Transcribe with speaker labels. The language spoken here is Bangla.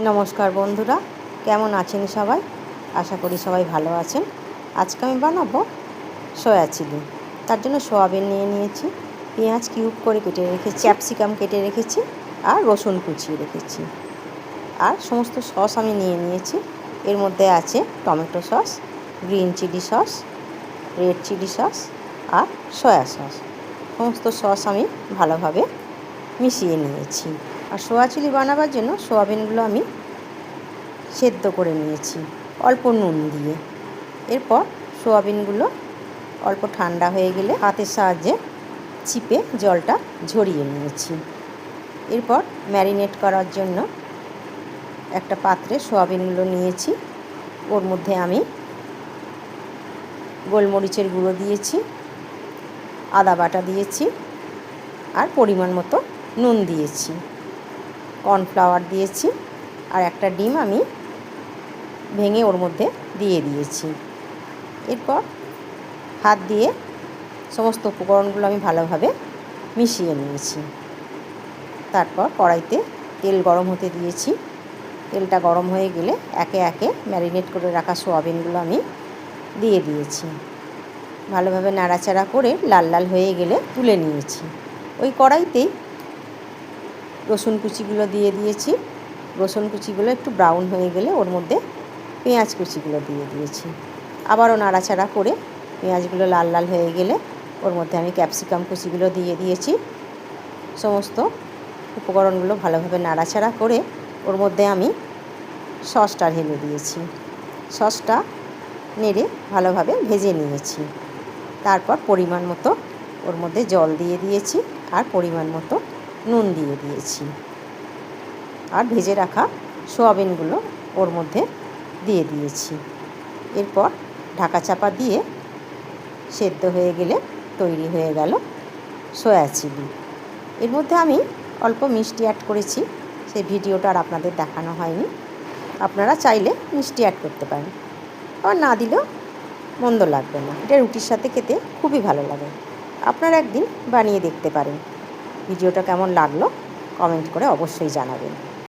Speaker 1: নমস্কার বন্ধুরা, কেমন আছেন সবাই? আশা করি সবাই ভালো আছেন। আজকে আমি বানাবো সয়া চিলি। তার জন্য সোয়াবিন নিয়ে নিয়েছি, পেঁয়াজ কিউব করে কেটে রেখেছি, ক্যাপসিকাম কেটে রেখেছি আর রসুন কুচিয়ে রেখেছি। আর সমস্ত সস আমি নিয়ে নিয়েছি। এর মধ্যে আছে tomato sauce, green chilli sauce, red chilli sauce আর সয়া সস। সমস্ত সস আমি ভালোভাবে মিশিয়ে নিয়েছি। আর সোয়া চিলি বানাবার জন্য সোয়াবিনগুলো আমি সেদ্ধ করে নিয়েছি অল্প নুন দিয়ে। এরপর সোয়াবিনগুলো অল্প ঠান্ডা হয়ে গেলে হাতের সাহায্যে চিপে জলটা ঝরিয়ে নিয়েছি। এরপর ম্যারিনেট করার জন্য একটা পাত্রে সোয়াবিনগুলো নিয়েছি। ওর মধ্যে আমি গোলমরিচের গুঁড়ো দিয়েছি, আদা বাটা দিয়েছি আর পরিমাণ মতো নুন দিয়েছি, কর্নফ্লাওয়ার দিয়েছি আর একটা ডিম আমি ভেঙে ওর মধ্যে দিয়ে দিয়েছি। এরপর হাত দিয়ে সমস্ত উপকরণগুলো আমি ভালোভাবে মিশিয়ে নিয়েছি। তারপর কড়াইতে তেল গরম হতে দিয়েছি। তেলটা গরম হয়ে গেলে একে একে ম্যারিনেট করে রাখা সোয়াবিনগুলো আমি দিয়ে দিয়েছি। ভালোভাবে নাড়াচাড়া করে লাল লাল হয়ে গেলে তুলে নিয়েছি। ওই কড়াইতেই রসুন কুচিগুলো দিয়ে দিয়েছি। রসুন কুচিগুলো একটু ব্রাউন হয়ে গেলে ওর মধ্যে পেঁয়াজ কুচিগুলো দিয়ে দিয়েছি। আবারও নাড়াচাড়া করে পেঁয়াজগুলো লাল লাল হয়ে গেলে ওর মধ্যে আমি ক্যাপসিকাম কুচিগুলো দিয়ে দিয়েছি। সমস্ত উপকরণগুলো ভালোভাবে নাড়াচাড়া করে ওর মধ্যে আমি সসটা ঢেলে দিয়েছি। সসটা নেড়ে ভালোভাবে ভেজে নিয়েছি। তারপর পরিমাণ মতো ওর মধ্যে জল দিয়ে দিয়েছি আর পরিমাণ মতো নুন দিয়ে দিয়েছি। আর ভেজে রাখা সোয়াবিনগুলো ওর মধ্যে দিয়ে দিয়েছি। এরপর ঢাকা চাপা দিয়ে সেদ্ধ হয়ে গেলে তৈরি হয়ে গেল সয়া চিলি। এর মধ্যে আমি অল্প মিষ্টি অ্যাড করেছি, সেই ভিডিওটা আর আপনাদের দেখানো হয়নি। আপনারা চাইলে মিষ্টি অ্যাড করতে পারেন, আবার না দিলেও মন্দ লাগবে না। এটা রুটির সাথে খেতে খুবই ভালো লাগে। আপনারা একদিন বানিয়ে দেখতে পারেন। ভিডিওটা কেমন লাগলো কমেন্ট করে অবশ্যই জানাবেন।